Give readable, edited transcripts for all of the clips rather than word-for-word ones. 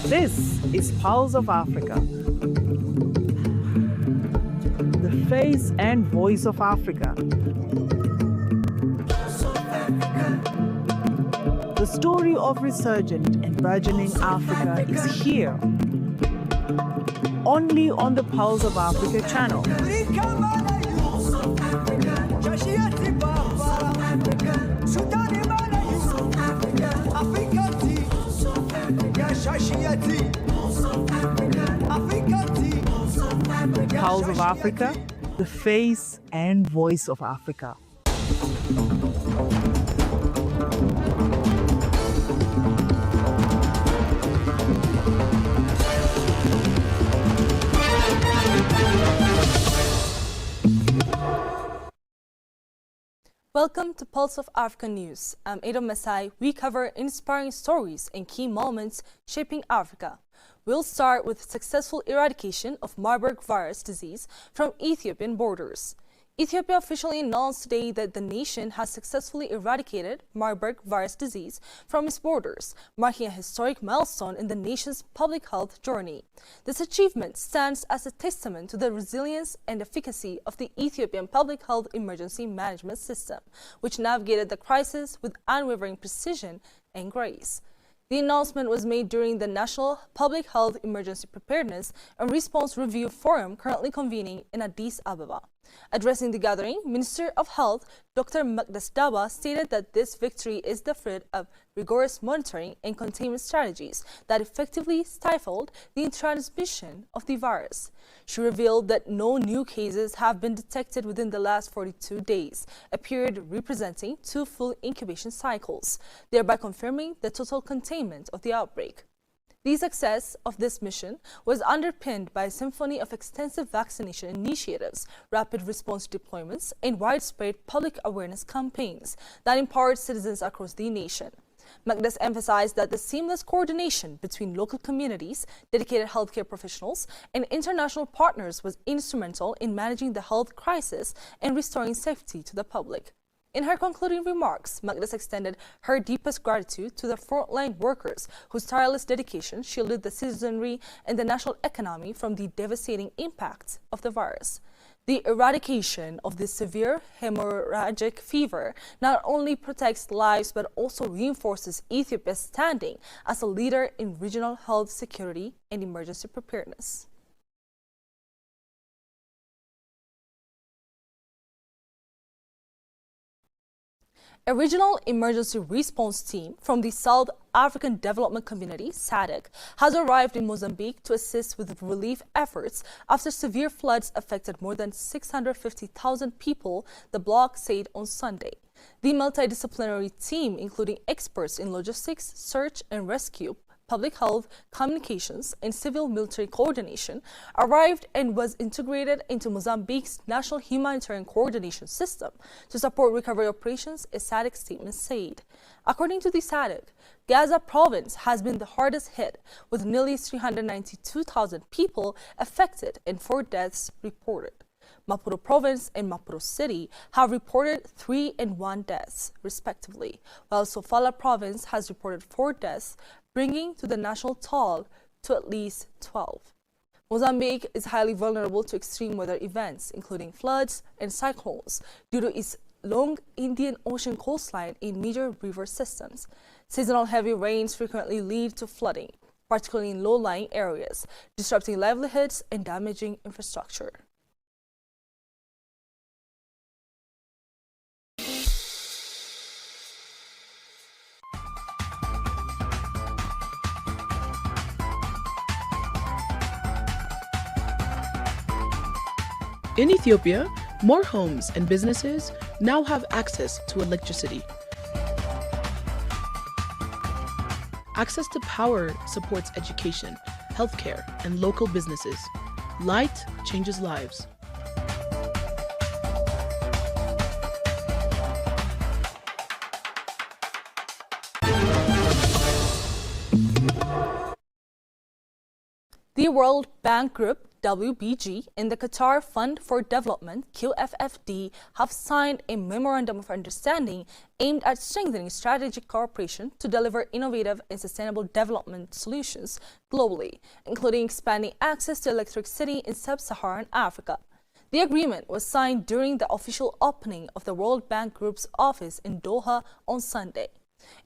This is Pulse of Africa, the face and voice of Africa. The story of resurgent and burgeoning Africa is here, only on the Pulse of Africa channel. Pulse of Africa, the face and voice of Africa. Welcome to Pulse of Africa News. I'm Ada Masai. We cover inspiring stories and key moments shaping Africa. We'll start with successful eradication of Marburg virus disease from Ethiopian borders. Ethiopia officially announced today that the nation has successfully eradicated Marburg virus disease from its borders, marking a historic milestone in the nation's public health journey. This achievement stands as a testament to the resilience and efficacy of the Ethiopian public health emergency management system, which navigated the crisis with unwavering precision and grace. The announcement was made during the National Public Health Emergency Preparedness and Response Review Forum currently convening in Addis Ababa. Addressing the gathering, Minister of Health Dr. Magdas Daba stated that this victory is the fruit of rigorous monitoring and containment strategies that effectively stifled the transmission of the virus. She revealed that no new cases have been detected within the last 42 days, a period representing 2 full incubation cycles, thereby confirming the total containment of the outbreak. The success of this mission was underpinned by a symphony of extensive vaccination initiatives, rapid response deployments, and widespread public awareness campaigns that empowered citizens across the nation. Magdas emphasized that the seamless coordination between local communities, dedicated healthcare professionals, and international partners was instrumental in managing the health crisis and restoring safety to the public. In her concluding remarks, Magdas extended her deepest gratitude to the frontline workers whose tireless dedication shielded the citizenry and the national economy from the devastating impacts of the virus. The eradication of this severe hemorrhagic fever not only protects lives but also reinforces Ethiopia's standing as a leader in regional health security and emergency preparedness. A regional emergency response team from the South African Development Community, SADC, has arrived in Mozambique to assist with relief efforts after severe floods affected more than 650,000 people, the bloc said on Sunday. The multidisciplinary team, including experts in logistics, search and rescue, public health, communications, and civil-military coordination, arrived and was integrated into Mozambique's national humanitarian coordination system to support recovery operations, a SADC statement said. According to the SADC, Gaza province has been the hardest hit, with nearly 392,000 people affected and 4 deaths reported. Maputo province and Maputo city have reported 3 and 1 deaths, respectively, while Sofala province has reported 4 deaths, bringing to the national toll to at least 12. Mozambique is highly vulnerable to extreme weather events, including floods and cyclones, due to its long Indian Ocean coastline in major river systems. Seasonal heavy rains frequently lead to flooding, particularly in low-lying areas, disrupting livelihoods and damaging infrastructure. In Ethiopia, more homes and businesses now have access to electricity. Access to power supports education, healthcare, and local businesses. Light changes lives. The World Bank Group WBG and the Qatar Fund for Development, QFFD, have signed a Memorandum of Understanding aimed at strengthening strategic cooperation to deliver innovative and sustainable development solutions globally, including expanding access to electricity in sub-Saharan Africa. The agreement was signed during the official opening of the World Bank Group's office in Doha on Sunday.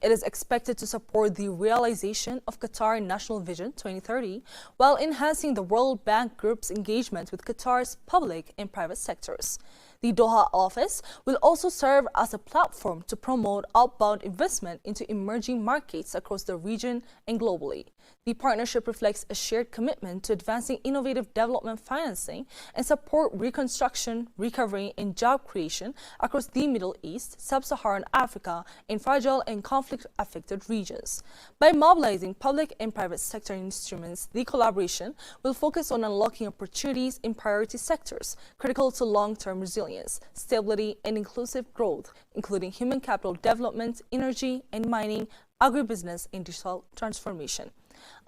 It is expected to support the realization of Qatar National Vision 2030 while enhancing the World Bank Group's engagement with Qatar's public and private sectors. The Doha office will also serve as a platform to promote outbound investment into emerging markets across the region and globally. The partnership reflects a shared commitment to advancing innovative development financing and support reconstruction, recovery, and job creation across the Middle East, Sub-Saharan Africa, and fragile and conflict-affected regions. By mobilizing public and private sector instruments, the collaboration will focus on unlocking opportunities in priority sectors critical to long-term resilience, stability, and inclusive growth, including human capital development, energy and mining, agribusiness, and digital transformation.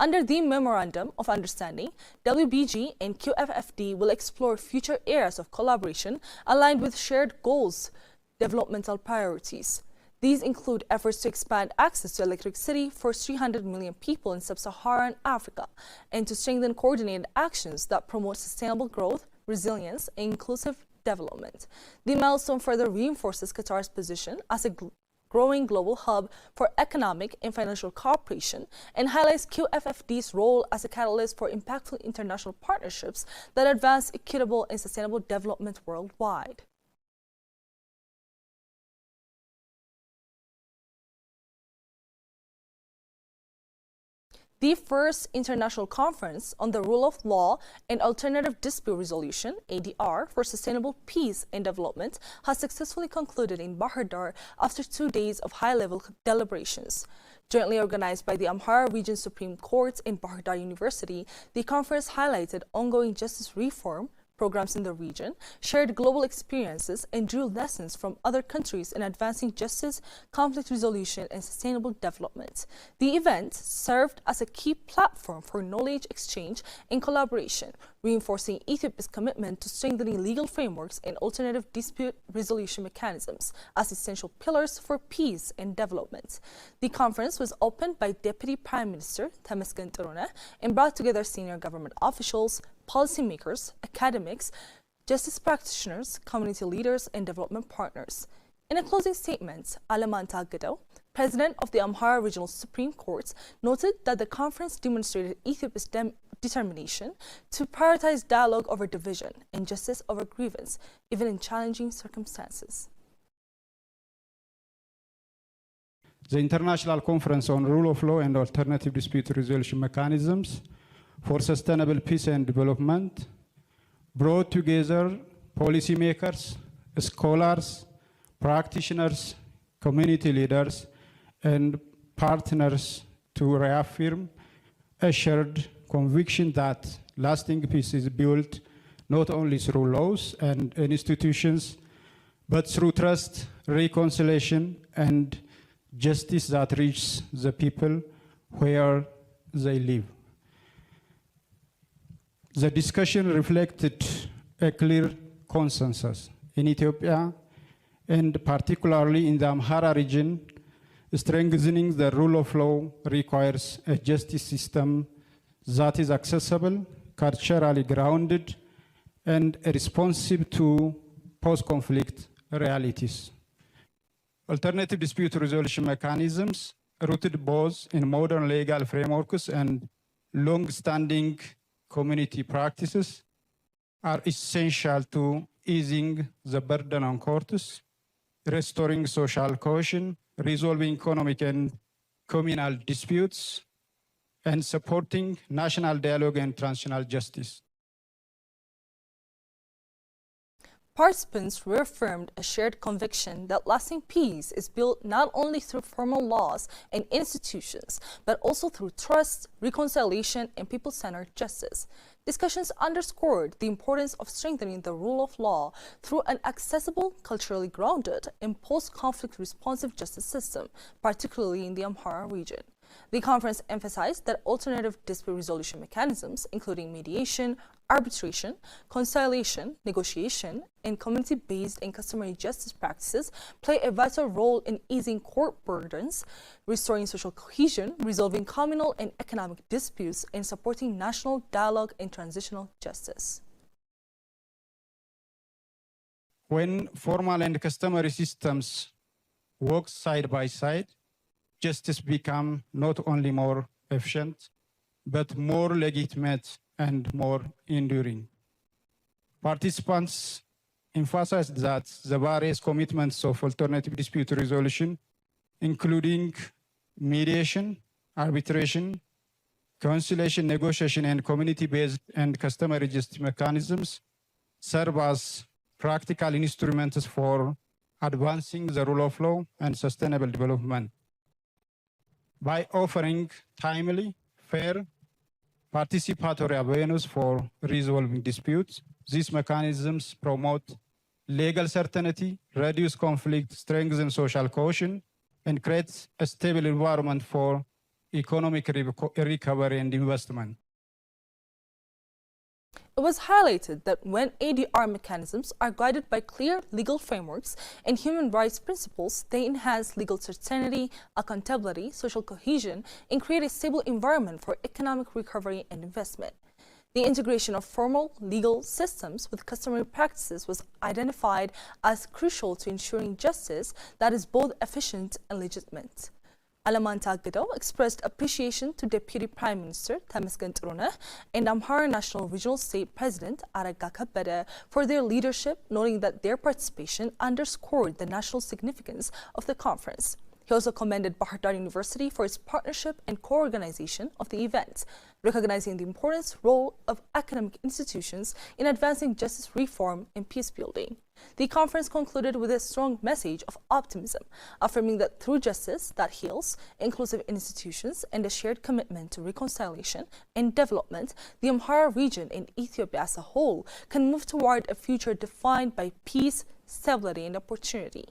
Under the Memorandum of Understanding, WBG and QFFD will explore future areas of collaboration aligned with shared goals, developmental priorities. These include efforts to expand access to electricity for 300 million people in sub-Saharan Africa and to strengthen coordinated actions that promote sustainable growth, resilience, and inclusive development. The milestone further reinforces Qatar's position as a growing global hub for economic and financial cooperation and highlights QFFD's role as a catalyst for impactful international partnerships that advance equitable and sustainable development worldwide. The first international conference on the rule of law and alternative dispute resolution, ADR, for sustainable peace and development has successfully concluded in Bahir Dar after 2 days of high-level deliberations. Jointly organized by the Amhara Region Supreme Court and Bahir Dar University, the conference highlighted ongoing justice reform programs in the region, shared global experiences, and drew lessons from other countries in advancing justice, conflict resolution, and sustainable development. The event served as a key platform for knowledge exchange and collaboration, reinforcing Ethiopia's commitment to strengthening legal frameworks and alternative dispute resolution mechanisms as essential pillars for peace and development. The conference was opened by Deputy Prime Minister Temesgen Turune and brought together senior government officials, policymakers, academics, justice practitioners, community leaders, and development partners. In a closing statement, Alaman Tagedo, President of the Amhara Regional Supreme Court, noted that the conference demonstrated Ethiopia's determination to prioritize dialogue over division and justice over grievance, even in challenging circumstances. The International Conference on Rule of Law and Alternative Dispute Resolution Mechanisms for Sustainable Peace and Development brought together policymakers, scholars, practitioners, community leaders, and partners to reaffirm a shared conviction that lasting peace is built not only through laws and institutions, but through trust, reconciliation, and justice that reaches the people where they live. The discussion reflected a clear consensus in Ethiopia, and particularly in the Amhara region. Strengthening the rule of law requires a justice system that is accessible, culturally grounded, and responsive to post-conflict realities. Alternative dispute resolution mechanisms rooted both in modern legal frameworks and long-standing community practices are essential to easing the burden on courts, restoring social cohesion, resolving economic and communal disputes, and supporting national dialogue and transitional justice. Participants reaffirmed a shared conviction that lasting peace is built not only through formal laws and institutions, but also through trust, reconciliation, and people-centered justice. Discussions underscored the importance of strengthening the rule of law through an accessible, culturally grounded, and post-conflict responsive justice system, particularly in the Amhara region. The conference emphasized that alternative dispute resolution mechanisms, including mediation, arbitration, conciliation, negotiation, and community-based and customary justice practices play a vital role in easing court burdens, restoring social cohesion, resolving communal and economic disputes, and supporting national dialogue and transitional justice. When formal and customary systems work side by side, justice becomes not only more efficient, but more legitimate and more enduring. Participants emphasized that the various commitments of alternative dispute resolution, including mediation, arbitration, conciliation, negotiation, and community-based and customary justice mechanisms, serve as practical instruments for advancing the rule of law and sustainable development. By offering timely, fair, participatory avenues for resolving disputes, these mechanisms promote legal certainty, reduce conflict, strengthen social cohesion, and create a stable environment for economic recovery and investment. It was highlighted that when ADR mechanisms are guided by clear legal frameworks and human rights principles, they enhance legal certainty, accountability, social cohesion, and create a stable environment for economic recovery and investment. The integration of formal legal systems with customary practices was identified as crucial to ensuring justice that is both efficient and legitimate. Alamanta Gado expressed appreciation to Deputy Prime Minister Temasgen Truneh and Amhara National Regional State President Aragga Kabede for their leadership, noting that their participation underscored the national significance of the conference. He also commended Bahar Dar University for its partnership and co-organization of the event, recognizing the important role of academic institutions in advancing justice reform and peace building. The conference concluded with a strong message of optimism, affirming that through justice that heals, inclusive institutions, and a shared commitment to reconciliation and development, the Amhara region and Ethiopia as a whole can move toward a future defined by peace, stability, and opportunity.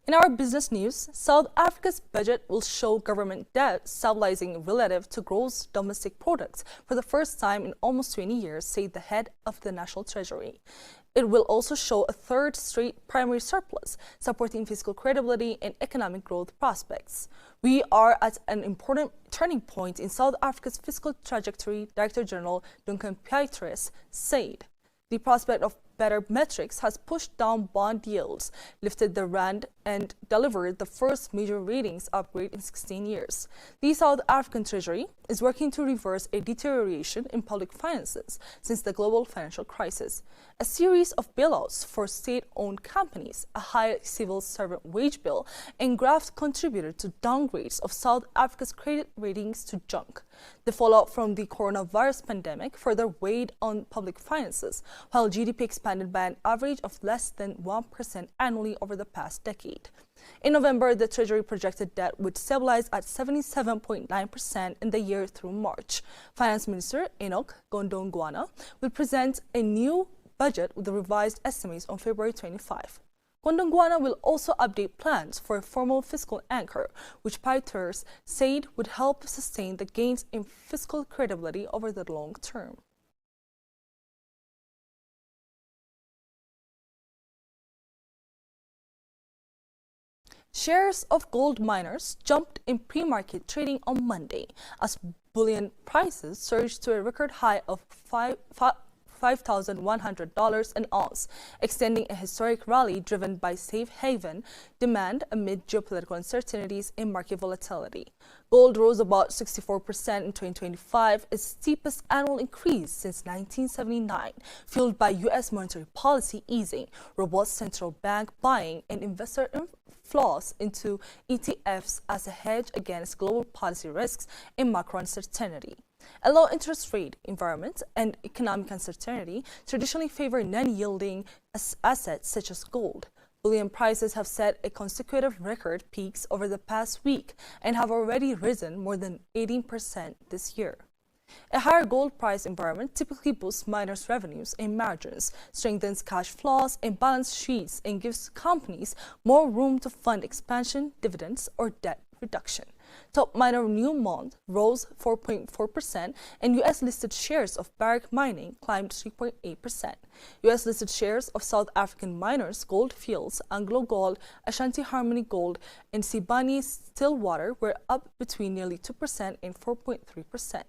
In our business news, South Africa's budget will show government debt stabilizing relative to gross domestic product for the first time in almost 20 years, said the head of the National Treasury. It will also show a third straight primary surplus, supporting fiscal credibility and economic growth prospects. We are at an important turning point in South Africa's fiscal trajectory, Director General Duncan Pieterse said. The prospect of better metrics has pushed down bond yields, lifted the rand, and delivered the first major ratings upgrade in 16 years. The South African Treasury is working to reverse a deterioration in public finances since the global financial crisis. A series of bailouts for state-owned companies, a high civil servant wage bill, and graft contributed to downgrades of South Africa's credit ratings to junk. The fallout from the coronavirus pandemic further weighed on public finances, while GDP expanded by an average of less than 1% annually over the past decade. In November, the Treasury projected debt would stabilize at 77.9% in the year through March. Finance Minister Enoch Gondongwana will present a new budget with the revised estimates on February 25. Gondongwana will also update plans for a formal fiscal anchor, which Pieterse said would help sustain the gains in fiscal credibility over the long term. Shares of gold miners jumped in pre-market trading on Monday as bullion prices surged to a record high of $5,100 an ounce, extending a historic rally driven by safe haven demand amid geopolitical uncertainties and market volatility. Gold rose about 64% in 2025, its steepest annual increase since 1979, fueled by U.S. monetary policy easing, robust central bank buying, and investor inflows into ETFs as a hedge against global policy risks and macro uncertainty. A low interest rate environment and economic uncertainty traditionally favor non-yielding assets such as gold. Bullion prices have set a consecutive record peaks over the past week and have already risen more than 18% this year. A higher gold price environment typically boosts miners' revenues and margins, strengthens cash flows and balance sheets, and gives companies more room to fund expansion, dividends, or debt reduction. Top miner Newmont rose 4.4%, and U.S.-listed shares of Barrick Mining climbed 3.8%. U.S.-listed shares of South African miners Gold Fields, Anglo Gold, Ashanti Harmony Gold, and Sibanye Stillwater were up between nearly 2% and 4.3%.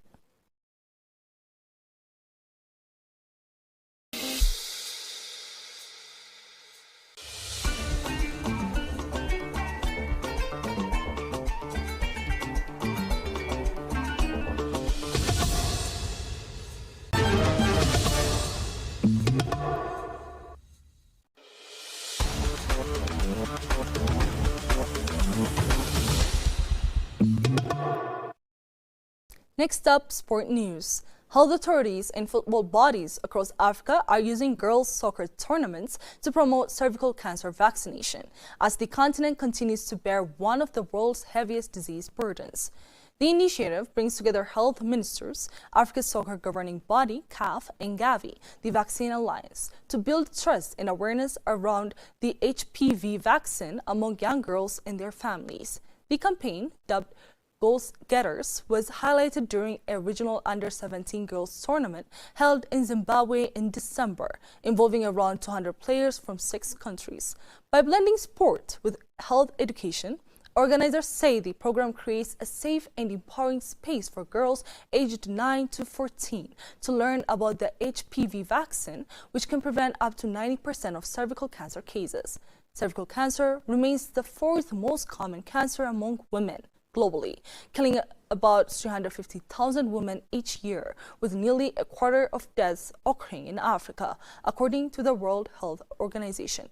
Next up, sport news. Health authorities and football bodies across Africa are using girls' soccer tournaments to promote cervical cancer vaccination, as the continent continues to bear one of the world's heaviest disease burdens. The initiative brings together health ministers, Africa's soccer governing body, CAF, and Gavi, the Vaccine Alliance, to build trust and awareness around the HPV vaccine among young girls and their families. The campaign, dubbed Goals Getters, was highlighted during a regional under-17 girls tournament held in Zimbabwe in December, involving around 200 players from 6 countries. By blending sport with health education, organizers say the program creates a safe and empowering space for girls aged 9 to 14 to learn about the HPV vaccine, which can prevent up to 90% of cervical cancer cases. Cervical cancer remains the 4th most common cancer among women globally, killing about 350,000 women each year, with nearly a quarter of deaths occurring in Africa, according to the World Health Organization.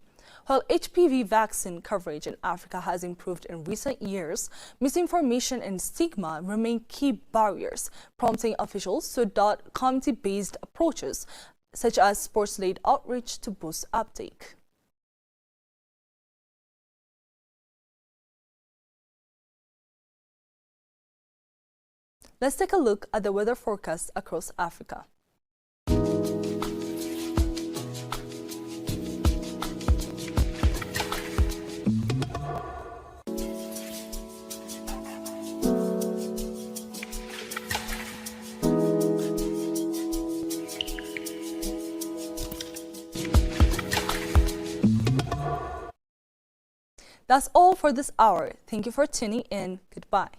While HPV vaccine coverage in Africa has improved in recent years, misinformation and stigma remain key barriers, prompting officials to adopt community-based approaches, such as sports-led outreach to boost uptake. Let's take a look at the weather forecast across Africa. That's all for this hour. Thank you for tuning in. Goodbye.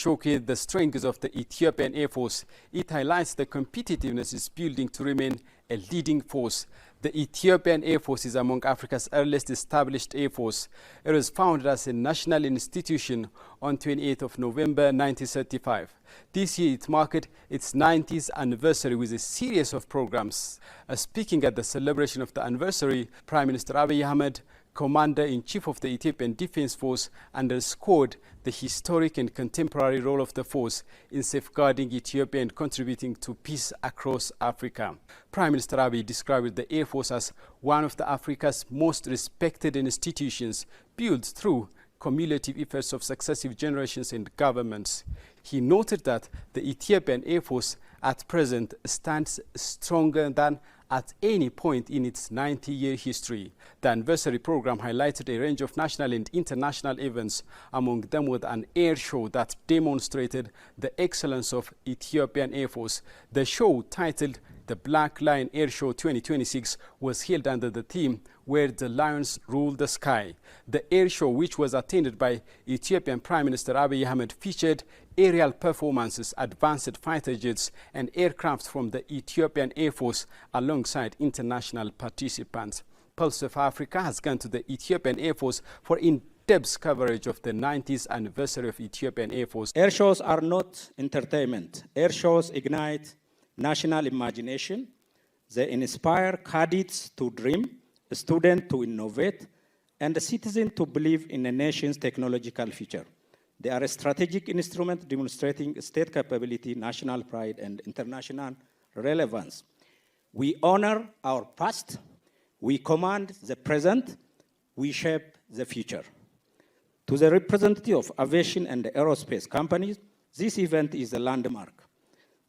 Showcase the strengths of the Ethiopian Air Force. It highlights the competitiveness is building to remain a leading force. The Ethiopian Air Force is among Africa's earliest established air force. It was founded as a national institution on 28th of November 1935. This year it marked its 90th anniversary with a series of programs. Speaking at the celebration of the anniversary, Prime Minister Abiy Ahmed Commander-in-Chief of the Ethiopian Defense Force underscored the historic and contemporary role of the force in safeguarding Ethiopia and contributing to peace across Africa. Prime Minister Abiy described the Air Force as one of Africa's most respected institutions, built through cumulative efforts of successive generations and governments. He noted that the Ethiopian Air Force at present stands stronger than at any point in its 90-year history. The anniversary program highlighted a range of national and international events, among them with an air show that demonstrated the excellence of Ethiopian Air Force. The show, titled the Black Lion Air Show 2026, was held under the theme "Where the Lions Rule the Sky." The air show, which was attended by Ethiopian Prime Minister Abiy Ahmed, featured aerial performances, advanced fighter jets and aircraft from the Ethiopian Air Force alongside international participants. Pulse of Africa has gone to the Ethiopian Air Force for in-depth coverage of the 90th anniversary of Ethiopian Air Force. Air shows are not entertainment. Air shows ignite national imagination. They inspire cadets to dream, students to innovate, and the citizens to believe in a nation's technological future. They are a strategic instrument demonstrating state capability, national pride, and international relevance. We honor our past, we command the present, we shape the future. To the representative of aviation and aerospace companies, this event is a landmark.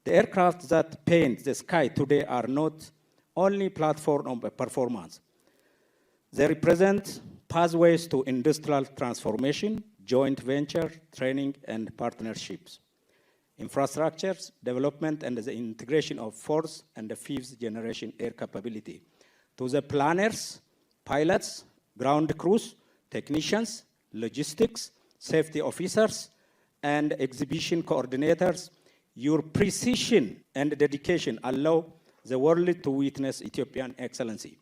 The aircraft that paint the sky today are not only platform of performance. They represent pathways to industrial transformation, joint venture, training, and partnerships, infrastructures, development, and the integration of fourth and the fifth generation air capability. To the planners, pilots, ground crews, technicians, logistics, safety officers, and exhibition coordinators, your precision and dedication allow the world to witness Ethiopian excellency.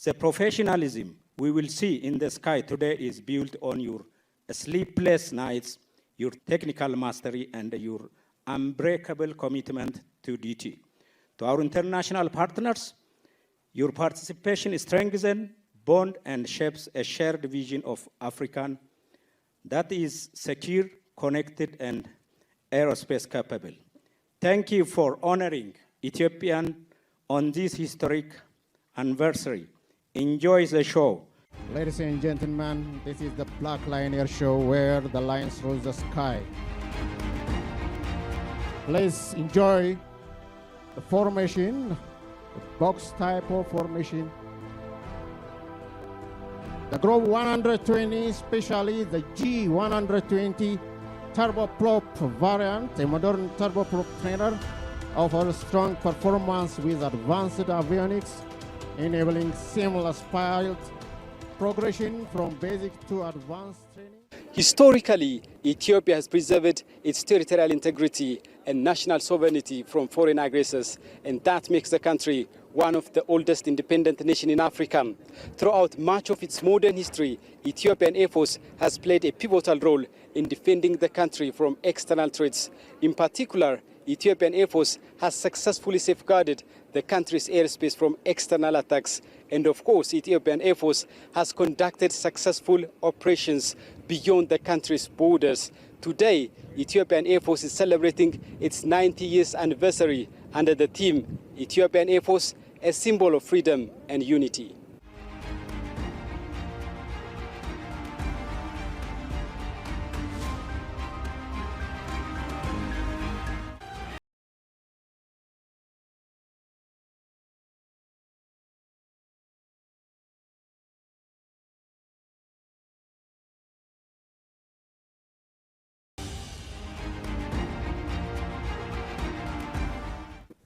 The professionalism we will see in the sky today is built on your sleepless nights, your technical mastery, and your unbreakable commitment to duty. To our international partners, your participation strengthens bond and shapes a shared vision of African that is secure, connected, and aerospace capable. Thank you for honoring Ethiopian on this historic anniversary. Enjoy the show. Ladies and gentlemen, this is the Black Lion Air Show where the lions rule the sky. Please enjoy the formation, the box type of formation. The Group 120, especially the G120 turboprop variant, a modern turboprop trainer, offers strong performance with advanced avionics, enabling seamless pilot progression from basic to advanced training. Historically, Ethiopia has preserved its territorial integrity and national sovereignty from foreign aggressors, and that makes the country one of the oldest independent nations in Africa. Throughout much of its modern history, Ethiopian Air Force has played a pivotal role in defending the country from external threats. In particular, Ethiopian Air Force has successfully safeguarded the country's airspace from external attacks. And of course, Ethiopian Air Force has conducted successful operations beyond the country's borders. Today, Ethiopian Air Force is celebrating its 90 years anniversary under the theme, Ethiopian Air Force, a symbol of freedom and unity.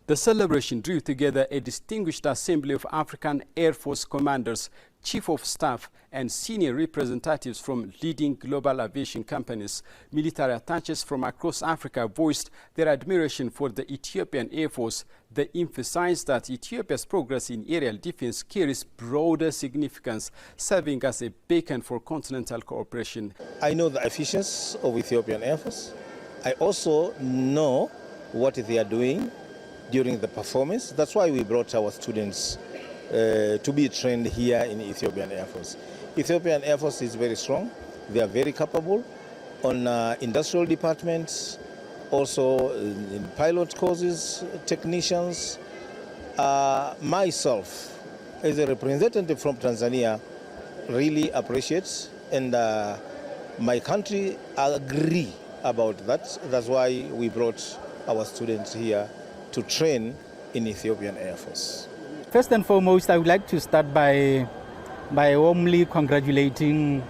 The celebration drew together a distinguished assembly of African Air Force commanders, chief of staff, and senior representatives from leading global aviation companies. Military attaches from across Africa voiced their admiration for the Ethiopian Air Force. They emphasized that Ethiopia's progress in aerial defense carries broader significance, serving as a beacon for continental cooperation. I know the efficiency of Ethiopian Air Force. I also know what they are doing during the performance. That's why we brought our students to be trained here in Ethiopian Air Force. Ethiopian Air Force is very strong. They are very capable on industrial departments, also in pilot courses, technicians. Myself, as a representative from Tanzania, really appreciates, and my country agree about that. That's why we brought our students here to train in Ethiopian Air Force. First and foremost, I would like to start by warmly congratulating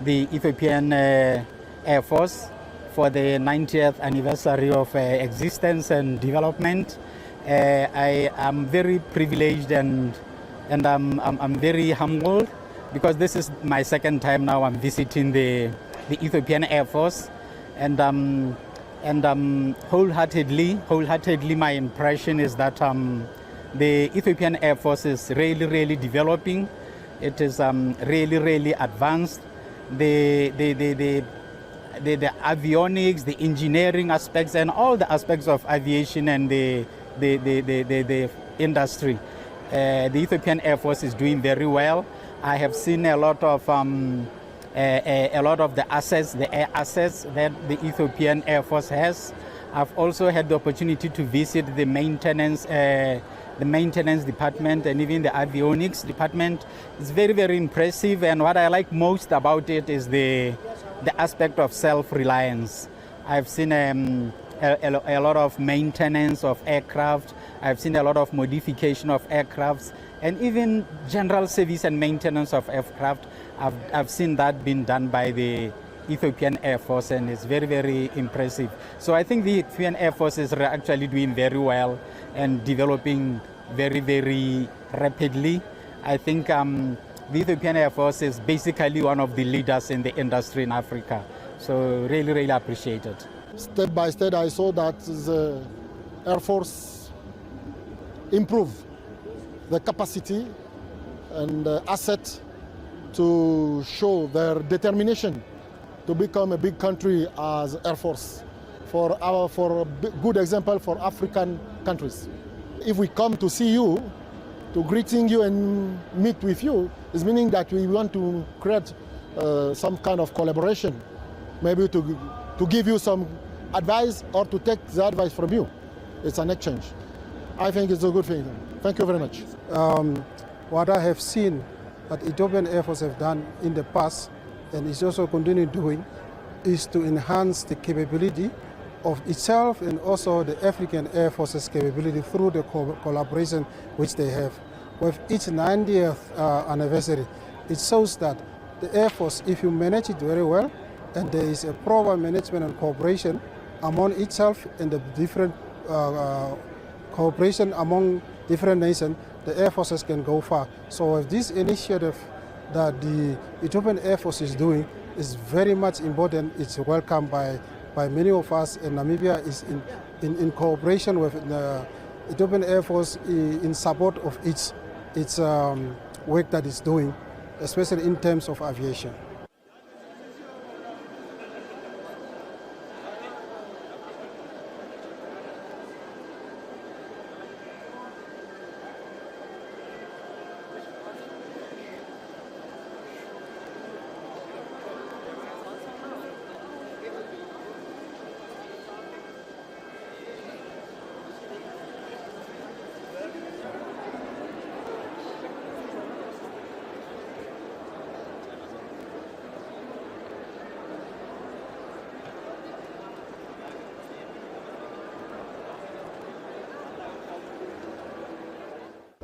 the Ethiopian Air Force for the 90th anniversary of existence and development. I am very privileged and I'm very humbled because this is my second time now I'm visiting the Ethiopian Air Force, and wholeheartedly my impression is that the Ethiopian Air Force is really developing. It is really advanced. The avionics, the engineering aspects, and all the aspects of aviation and the industry. The Ethiopian Air Force is doing very well. I have seen a lot of the assets, the air assets that the Ethiopian Air Force has. I've also had the opportunity to visit the maintenance department and even the avionics department. It's very impressive, and what I like most about it is the aspect of self-reliance. I've seen a lot of maintenance of aircraft. I've seen a lot of modification of aircrafts, and even general service and maintenance of aircraft. I've seen that being done by the Ethiopian Air Force, and it's very impressive. So I think the Ethiopian Air Force is actually doing very well and developing very rapidly. I think the Ethiopian Air Force is basically one of the leaders in the industry in Africa. So really appreciate it. Step by step, I saw that the Air Force improve the capacity and asset to show their determination to become a big country as Air Force, for a good example for African countries. If we come to see you, to greeting you and meet with you, is meaning that we want to create some kind of collaboration, maybe to give you some advice or to take the advice from you. It's an exchange. I think it's a good thing. Thank you very much. What I have seen that Ethiopian Air Force have done in the past, and is also continuing doing, is to enhance the capability of itself and also the African Air Force's capability through the collaboration which they have. With each 90th anniversary, it shows that the Air Force, if you manage it very well, and there is a proper management and cooperation among itself and the different cooperation among different nations, the Air Forces can go far. So with this initiative that the Ethiopian Air Force is doing is very much important. It's welcomed by many of us, and Namibia is in cooperation with the Ethiopian Air Force in support of its work that it's doing, especially in terms of aviation.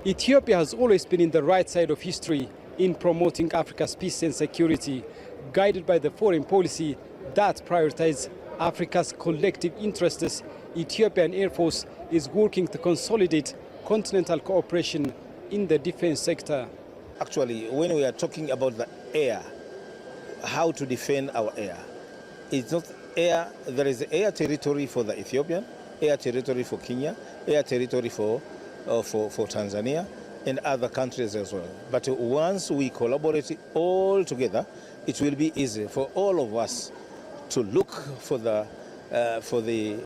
Ethiopia has always been in the right side of history in promoting Africa's peace and security, guided by the foreign policy that prioritizes Africa's collective interests. Ethiopian Air Force is working to consolidate continental cooperation in the defense sector. Actually, when we are talking about the air, how to defend our air, it's not air. There is air territory for the Ethiopian, air territory for Kenya, air territory for Tanzania and other countries as well. But once we collaborate all together, it will be easy for all of us to look for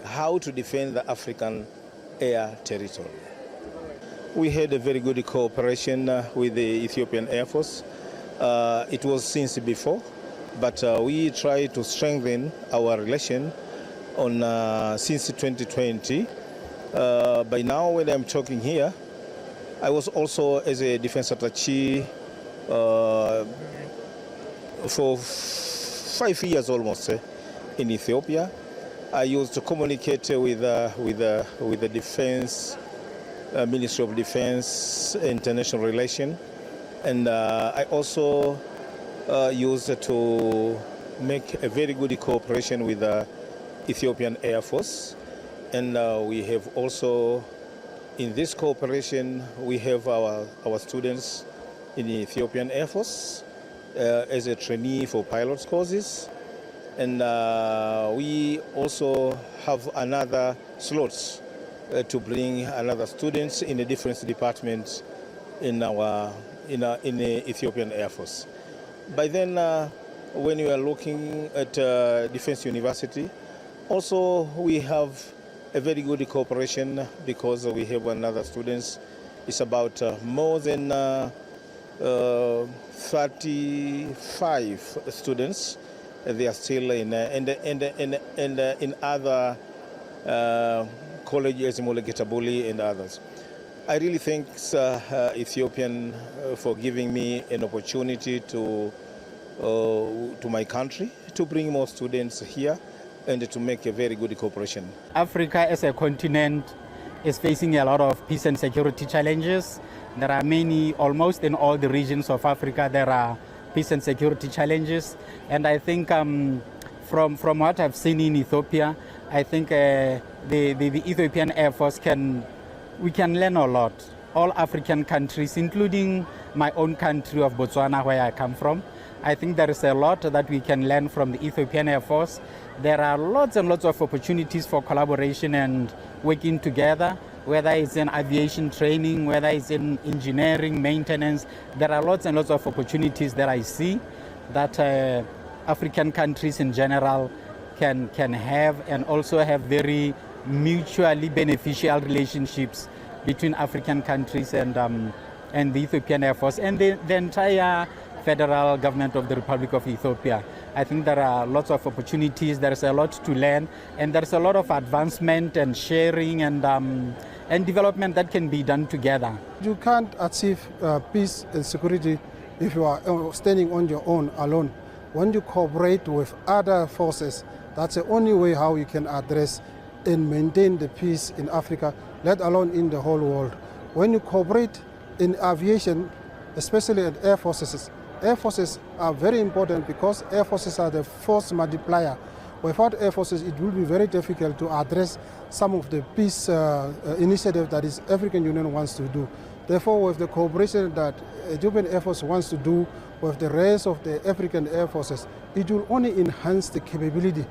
how to defend the African air territory. We had a very good cooperation with the Ethiopian Air Force. It was since before, but we try to strengthen our relation on since 2020. By now, when I'm talking here, I was also as a defense attaché for 5 years almost in Ethiopia. I used to communicate with the defense, Ministry of Defense, International Relations, and I also used to make a very good cooperation with the Ethiopian Air Force. And we have also, in this cooperation, we have our students in the Ethiopian Air Force as a trainee for pilots courses. And we also have another slots to bring another students in the different departments in the Ethiopian Air Force. By then, when we are looking at Defense University, also we have a very good cooperation because we have another students. It's about more than 35 students. They are still in other colleges, Mulegetabuli and others. I really thank Ethiopian for giving me an opportunity to my country to bring more students here and to make a very good cooperation. Africa as a continent is facing a lot of peace and security challenges. There are many, almost in all the regions of Africa, there are peace and security challenges. And I think from what I've seen in Ethiopia, I think the Ethiopian Air Force we can learn a lot. All African countries, including my own country of Botswana, where I come from, I think there is a lot that we can learn from the Ethiopian Air Force. There are lots and lots of opportunities for collaboration and working together, whether it's in aviation training, whether it's in engineering, maintenance. There are lots and lots of opportunities that I see that African countries in general can have, and also have very mutually beneficial relationships between African countries and the Ethiopian Air Force and the entire federal government of the Republic of Ethiopia. I think there are lots of opportunities, there's a lot to learn, and there's a lot of advancement and sharing and development that can be done together. You can't achieve peace and security if you are standing on your own alone. When you cooperate with other forces, that's the only way how you can address and maintain the peace in Africa, let alone in the whole world. When you cooperate in aviation, especially at air forces are very important because air forces are the force multiplier. Without air forces, it will be very difficult to address some of the peace initiatives that the African Union wants to do. Therefore, with the cooperation that Ethiopian Air Force wants to do with the rest of the African Air Forces, it will only enhance the capability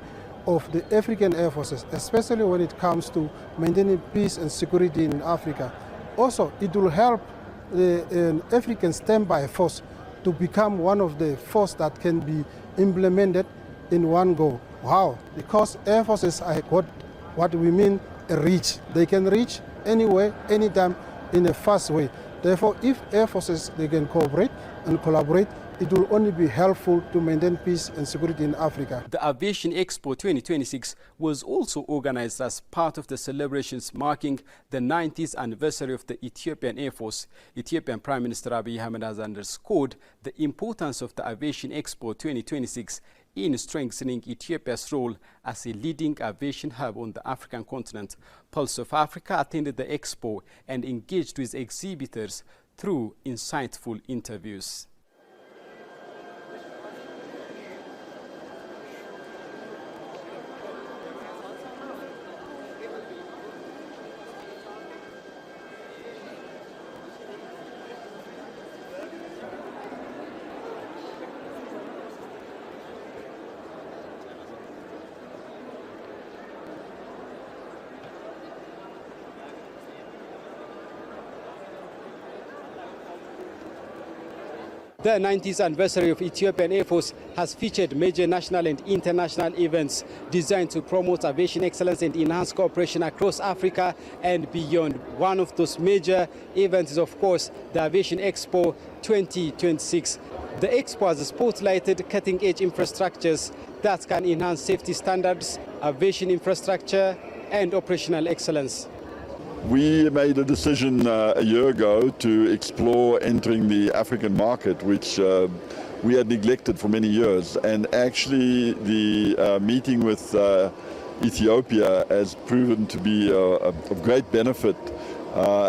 of the African Air Forces, especially when it comes to maintaining peace and security in Africa. Also, it will help the African standby force to become one of the forces that can be implemented in one go. How? Because air forces are what we mean a reach. They can reach anywhere, anytime, in a fast way. Therefore, if air forces they can cooperate and collaborate, it will only be helpful to maintain peace and security in Africa. The Aviation Expo 2026 was also organized as part of the celebrations marking the 90th anniversary of the Ethiopian Air Force. Ethiopian Prime Minister Abiy Ahmed has underscored the importance of the Aviation Expo 2026 in strengthening Ethiopia's role as a leading aviation hub on the African continent. Pulse of Africa attended the expo and engaged with exhibitors through insightful interviews. The 90th anniversary of Ethiopian Air Force has featured major national and international events designed to promote aviation excellence and enhance cooperation across Africa and beyond. One of those major events is, of course, the Aviation Expo 2026. The expo has spotlighted cutting-edge infrastructures that can enhance safety standards, aviation infrastructure, and operational excellence. We made a decision a year ago to explore entering the African market, which we had neglected for many years. And actually the meeting with Ethiopia has proven to be of great benefit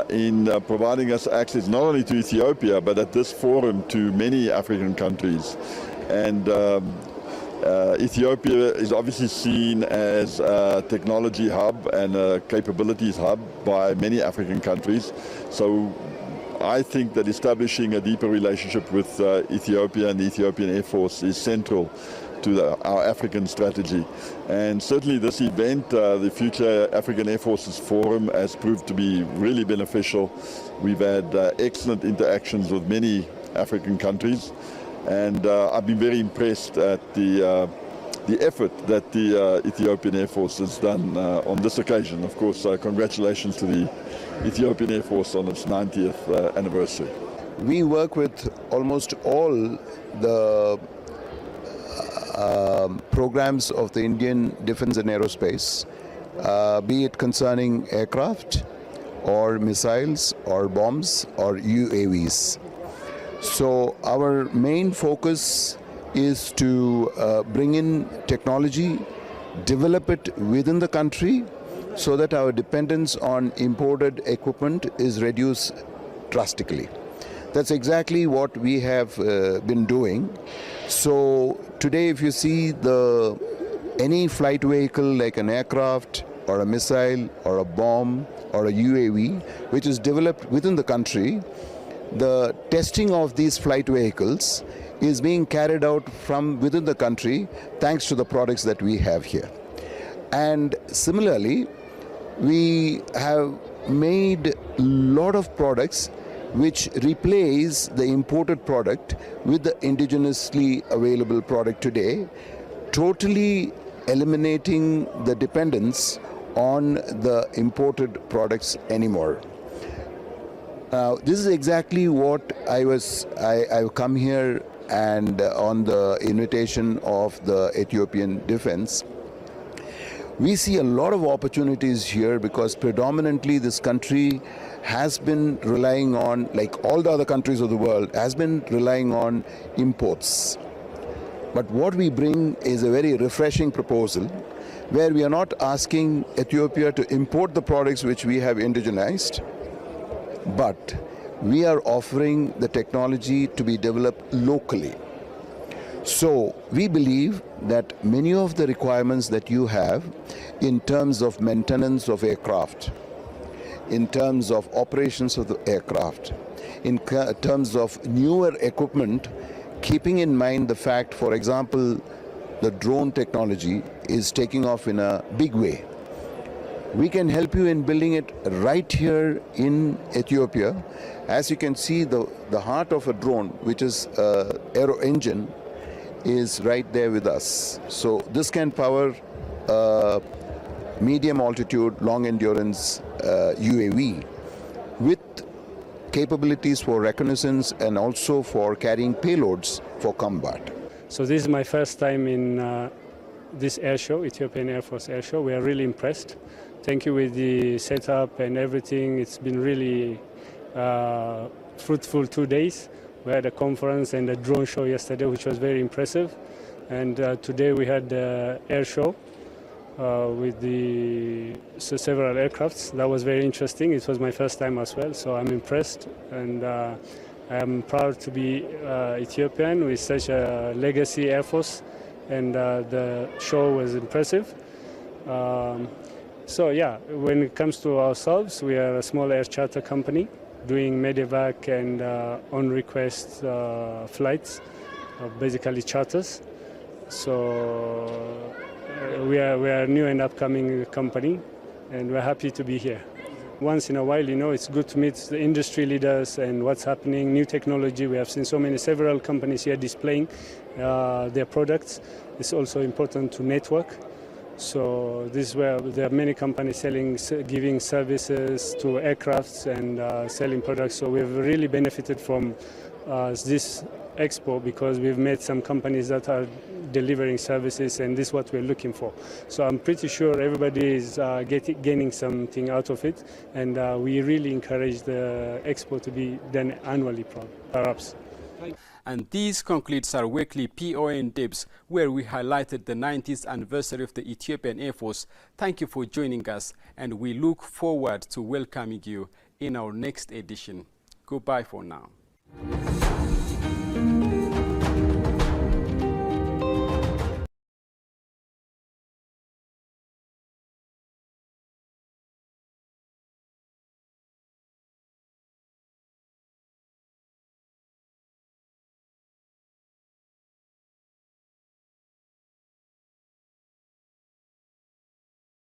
in providing us access not only to Ethiopia, but at this forum to many African countries. And Ethiopia is obviously seen as a technology hub and a capabilities hub by many African countries. So I think that establishing a deeper relationship with Ethiopia and the Ethiopian Air Force is central to our African strategy. And certainly this event, the Future African Air Forces Forum, has proved to be really beneficial. We've had excellent interactions with many African countries. And I've been very impressed at the effort that the Ethiopian Air Force has done on this occasion. Of course, congratulations to the Ethiopian Air Force on its 90th anniversary. We work with almost all the programs of the Indian Defence and Aerospace, be it concerning aircraft or missiles or bombs or UAVs. So our main focus is to bring in technology, develop it within the country so that our dependence on imported equipment is reduced drastically. That's exactly what we have been doing. So today if you see any flight vehicle like an aircraft or a missile or a bomb or a UAV which is developed within the country, the testing of these flight vehicles is being carried out from within the country thanks to the products that we have here. And similarly, we have made a lot of products which replace the imported product with the indigenously available product today, totally eliminating the dependence on the imported products anymore. Now, this is exactly what I've come here and on the invitation of the Ethiopian Defense. We see a lot of opportunities here because predominantly this country has been relying on, like all the other countries of the world, has been relying on imports. But what we bring is a very refreshing proposal where we are not asking Ethiopia to import the products which we have indigenized, but we are offering the technology to be developed locally. So we believe that many of the requirements that you have in terms of maintenance of aircraft, in terms of operations of the aircraft, in terms of newer equipment, keeping in mind the fact, for example, the drone technology is taking off in a big way. We can help you in building it right here in Ethiopia. As you can see, the heart of a drone, which is an aero engine, is right there with us. So this can power medium altitude, long endurance UAV with capabilities for reconnaissance and also for carrying payloads for combat. So this is my first time in this air show, Ethiopian Air Force Air Show. We are really impressed. Thank you with the setup and everything. It's been really fruitful 2 days. We had a conference and a drone show yesterday, which was very impressive. And today we had the air show with the several aircrafts. That was very interesting. It was my first time as well, so I'm impressed. And I'm proud to be Ethiopian with such a legacy air force. And the show was impressive. So yeah, when it comes to ourselves, we are a small air charter company doing medevac and on-request flights, basically charters. So we are a new and upcoming company, and we're happy to be here. Once in a while, it's good to meet the industry leaders and what's happening, new technology. We have seen several companies here displaying their products. It's also important to network. So this is where there are many companies giving services to aircrafts and selling products. So we've really benefited from this expo because we've met some companies that are delivering services, and this is what we're looking for. So I'm pretty sure everybody is gaining something out of it, and we really encourage the expo to be done annually, perhaps. And this concludes our weekly PON Dips, where we highlighted the 90th anniversary of the Ethiopian Air Force. Thank you for joining us, and we look forward to welcoming you in our next edition. Goodbye for now.